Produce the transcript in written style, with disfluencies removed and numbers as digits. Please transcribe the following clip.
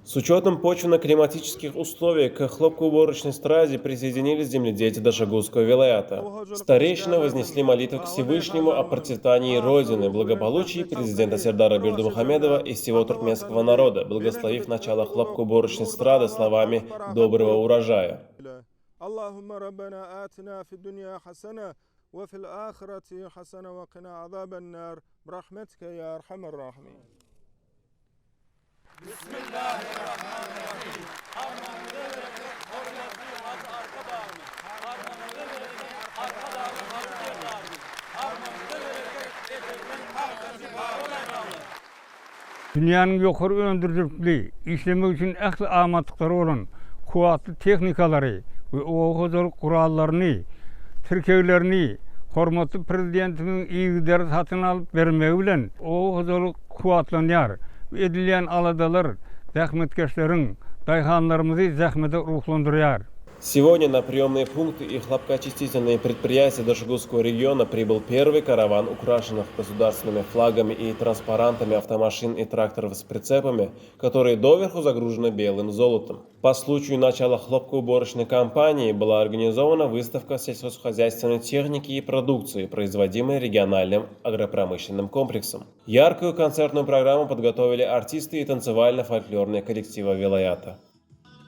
С учетом почвенно-климатических условий к хлопкоуборочной страде присоединились земледельцы Дашогузского вилаята. Старейшины вознесли молитву к Всевышнему о процветании Родины, благополучии президента Сердара Бердымухамедова и всего туркменского народа, благословив начало хлопкоуборочной страды словами «доброго урожая». اللهم ربنا آتنا في الدنيا حسنة وفي الآخرة حسنة وقنا عذاب النار برحمتك يا أرحم الراحمين. بسم الله الرحمن الرحيم. Dünyanın yukarı öndürücülükli, işlemek için aklı amatıkları olan kuvvetli teknikaları ve oğuzluk kurallarını, Türkiye'lerini, hormatlı prezidentimin iyilikleri satın alıp vermeyi bilen oğuzluk kuvvetlenir ve edilen aladalar zahmetkeşlerin, dayhanlarımızı zahmete ruhlandırıyor. Сегодня на приемные пункты и хлопкоочистительные предприятия Дашогузского региона прибыл первый караван украшенных государственными флагами и транспарантами автомашин и тракторов с прицепами, которые доверху загружены белым золотом. По случаю начала хлопкоуборочной кампании была организована выставка сельскохозяйственной техники и продукции, производимой региональным агропромышленным комплексом. Яркую концертную программу подготовили артисты и танцевально-фольклорные коллективы вилаята.